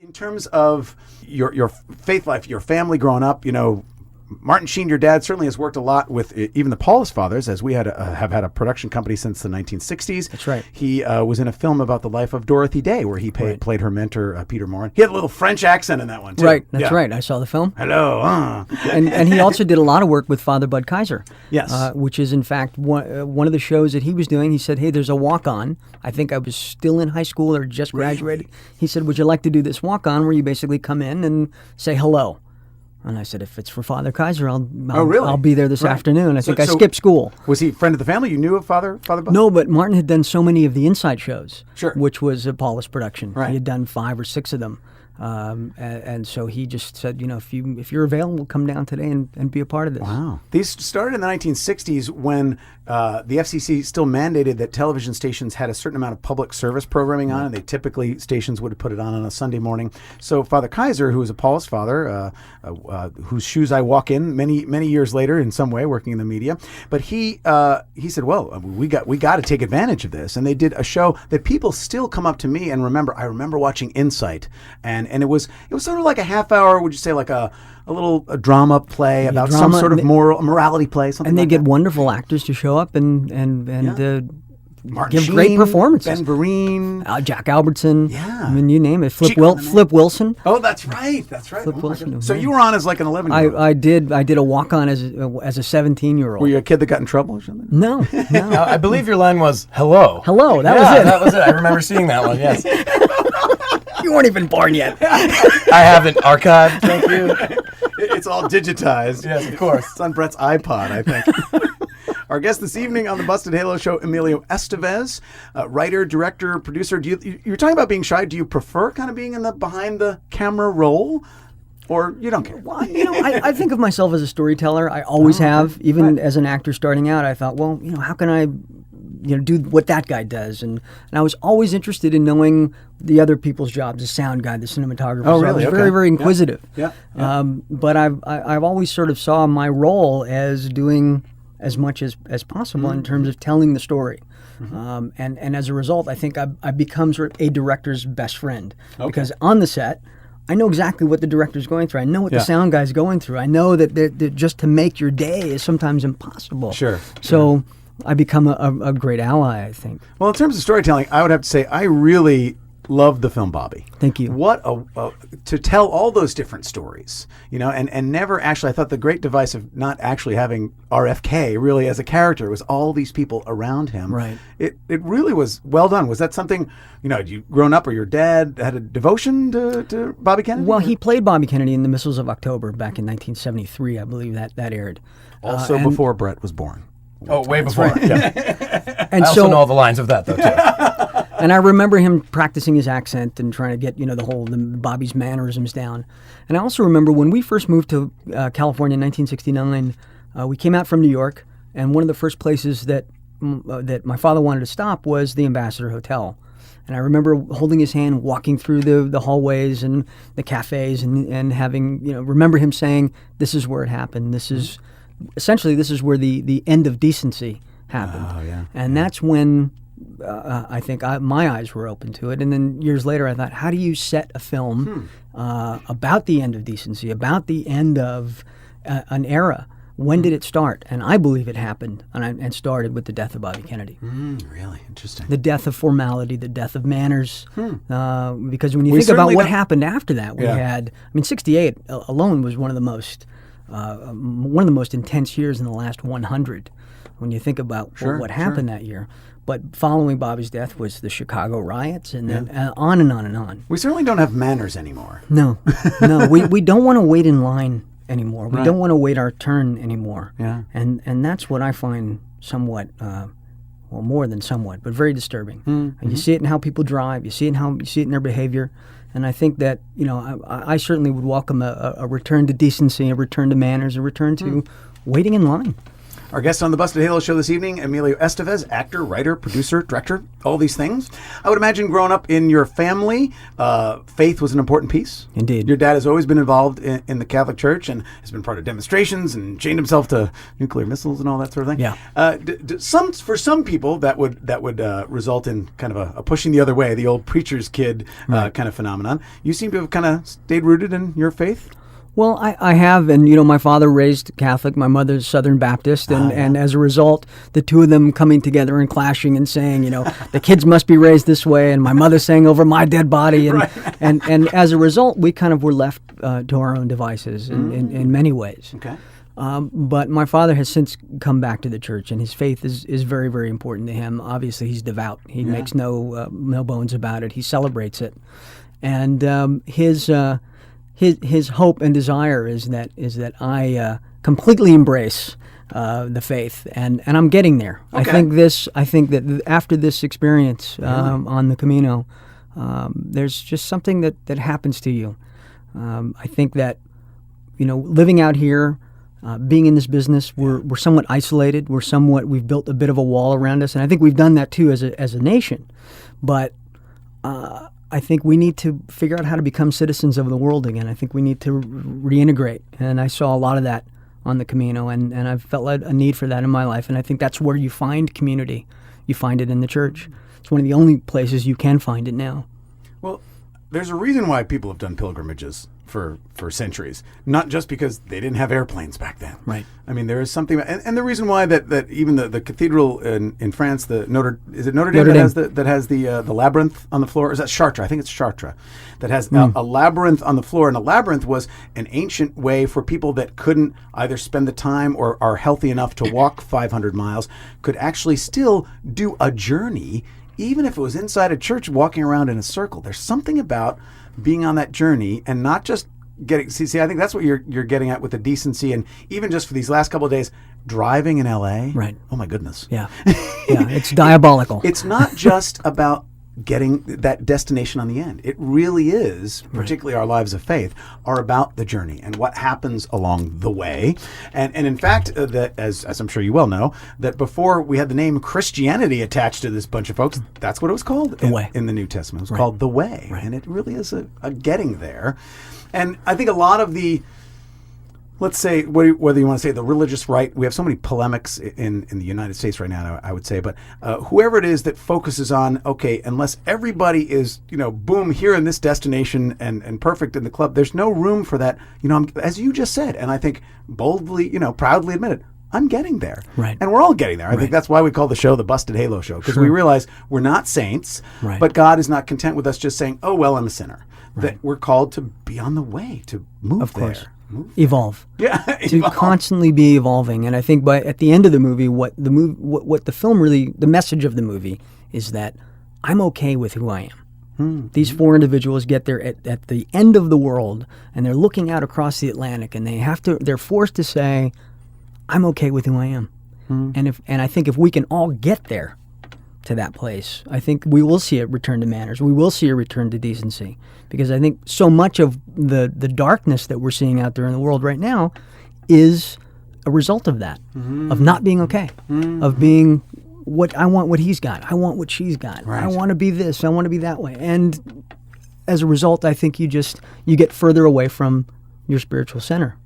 In terms of your faith life, your family growing up, Martin Sheen, your dad, certainly has worked a lot with even the Paulist fathers, as we have had a production company since the 1960s. That's right. He was in a film about the life of Dorothy Day, where he played her mentor, Peter Morin. He had a little French accent in that one, too. Right, that's right. I saw the film. Hello. And he also did a lot of work with Father Bud Kaiser. Yes. Which is, in fact, one of the shows that he was doing. He said, hey, there's a walk-on. I think I was still in high school or just graduated. He said, would you like to do this walk-on where you basically come in and say hello? And I said, if it's for Father Kaiser, I'll be there this afternoon. I think I skipped school. Was he a friend of the family? You knew of Father Bud? No, but Martin had done so many of the Inside shows, sure, which was a Paulist production. Right. He had done 5 or 6 of them. And so he just said, if you're available, come down today and be a part of this. Wow. These started in the 1960s when the FCC still mandated that television stations had a certain amount of public service programming on, and they typically, stations would put it on a Sunday morning. So Father Kaiser, who was a Paulist father, whose shoes I walk in many years later in some way, working in the media, but he said, well, we got to take advantage of this. And they did a show that people still come up to me and remember. I remember watching Insight, and it was sort of like a half hour, would you say, like a little drama play about some sort of morality play, something. And they like get that. wonderful actors to show up and Martin give Sheen, great performances. Ben Vereen, Jack Albertson. Yeah. I mean, you name it. Flip Wilson. Oh, that's right. Flip Wilson. So you were on as like an 11-year-old. I did a walk-on as a 17-year-old. Were you a kid that got in trouble or something? No. I believe your line was hello. Hello. That was it. That was it. I remember seeing that one. Yes. You weren't even born yet. I haven't archived. Thank you. It's all digitized. Yes, of course. It's on Brett's iPod, I think. Our guest this evening on the Busted Halo Show, Emilio Estevez, writer, director, producer. You're talking about being shy. Do you prefer kind of being in the behind the camera role, or you don't care? Well, I think of myself as a storyteller. I always have. Even as an actor starting out, I thought, well, how can I do what that guy does, and I was always interested in knowing the other people's jobs, the sound guy, the cinematographer. Oh, So really? I was very, very inquisitive. Yeah. But I've always sort of saw my role as doing as much as possible in terms of telling the story. And as a result, I think I've become sort of a director's best friend. Because on the set, I know exactly what the director's going through. I know what the sound guy's going through. I know that just to make your day is sometimes impossible. Sure. So I become a great ally, I think. Well, in terms of storytelling, I would have to say I really loved the film Bobby. Thank you. What to tell all those different stories, and never actually. I thought the great device of not actually having RFK really as a character was all these people around him. Right. It really was well done. Was that something you grown up or your dad had a devotion to Bobby Kennedy? Well, he played Bobby Kennedy in The Missiles of October back in 1973, I believe that aired. Also before Brett was born. Oh, way before. Right. Yeah. And I also know all the lines of that, though, too. And I remember him practicing his accent and trying to get, the Bobby's mannerisms down. And I also remember when we first moved to California in 1969, we came out from New York, and one of the first places that my father wanted to stop was the Ambassador Hotel. And I remember holding his hand, walking through the hallways and the cafes, and having, remember him saying, "This is where it happened. This is where the end of decency happened." Oh, yeah. And that's when I think my eyes were open to it. And then years later, I thought, how do you set a film about the end of decency, about the end of an era? When did it start? And I believe it happened and started with the death of Bobby Kennedy. Really interesting. The death of formality, the death of manners. Because when you think about what happened after that, we had, 68 alone was one of the most intense years in the last 100. When you think about what happened that year. But following Bobby's death was the Chicago riots, and then on and on and on. We certainly don't have manners anymore. No. We don't want to wait in line anymore. We don't want to wait our turn anymore. Yeah. And that's what I find somewhat, more than somewhat, but very disturbing. And you see it in how people drive. You see it in their behavior. And I think that, I certainly would welcome a return to decency, a return to manners, a return to waiting in line. Our guest on the Busted Halo show this evening, Emilio Estevez, actor, writer, producer, director, all these things. I would imagine growing up in your family, faith was an important piece. Indeed. Your dad has always been involved in the Catholic Church and has been part of demonstrations and chained himself to nuclear missiles and all that sort of thing. Yeah. For some people, that would result in kind of a pushing the other way, the old preacher's kid kind of phenomenon. You seem to have kind of stayed rooted in your faith. Well, I have, and my father raised Catholic, my mother's Southern Baptist, and as a result, the two of them coming together and clashing and saying, the kids must be raised this way, and my mother saying over my dead body, and as a result, we kind of were left to our own devices in many ways. Okay. But my father has since come back to the church, and his faith is very, very important to him. Obviously, he's devout. He makes no bones about it. He celebrates it, and His hope and desire is that I completely embrace the faith, and I'm getting there. Okay. I think that after this experience on the Camino, there's just something that happens to you. I think that living out here, being in this business, we're somewhat isolated. We've built a bit of a wall around us, and I think we've done that too as a nation. But I think we need to figure out how to become citizens of the world again. I think we need to reintegrate. And I saw a lot of that on the Camino, and I've felt a need for that in my life. And I think that's where you find community. You find it in the church. It's one of the only places you can find it now. Well, there's a reason why people have done pilgrimages for centuries, not just because they didn't have airplanes back then. Right. I mean, there is something, and the reason why that even the cathedral in France, the Notre Dame that has the labyrinth on the floor, or is that Chartres? I think it's Chartres, that has a labyrinth on the floor, and a labyrinth was an ancient way for people that couldn't either spend the time or are healthy enough to walk 500 miles, could actually still do a journey, even if it was inside a church, walking around in a circle. There's something about being on that journey and not just getting. See, I think that's what you're getting at with the decency, and even just for these last couple of days, driving in LA. Right. Oh my goodness. Yeah. Yeah. It's diabolical. It's not just about getting that destination on the end. It really is, particularly our lives of faith, are about the journey and what happens along the way. And in fact, that as I'm sure you well know, that before we had the name Christianity attached to this bunch of folks, that's what it was called The Way. In the New Testament. It was called The Way. Right. And it really is a getting there. And I think a lot of the, let's say, whether you want to say the religious right, we have so many polemics in the United States right now, I would say, but whoever it is that focuses on, okay, unless everybody is, boom, here in this destination and perfect in the club, there's no room for that, as you just said, and I think boldly, proudly admit it, I'm getting there. Right. And we're all getting there. I think that's why we call the show the Busted Halo Show, because we realize we're not saints, but God is not content with us just saying, oh, well, I'm a sinner. That we're called to be on the way, to move Of course. there. Evolve. Yeah, To constantly be evolving. And I think at the end of the movie, what the film really, the message of the movie is that I'm okay with who I am. These four individuals get there at the end of the world, and they're looking out across the Atlantic, and they're forced to say, I'm okay with who I am. And I think if we can all get there to that place, I think we will see a return to manners. We will see a return to decency, because I think so much of the darkness that we're seeing out there in the world right now is a result of that, of not being okay, of being I want what he's got, I want what she's got, I want to be this, I want to be that way, and as a result, I think you get further away from your spiritual center.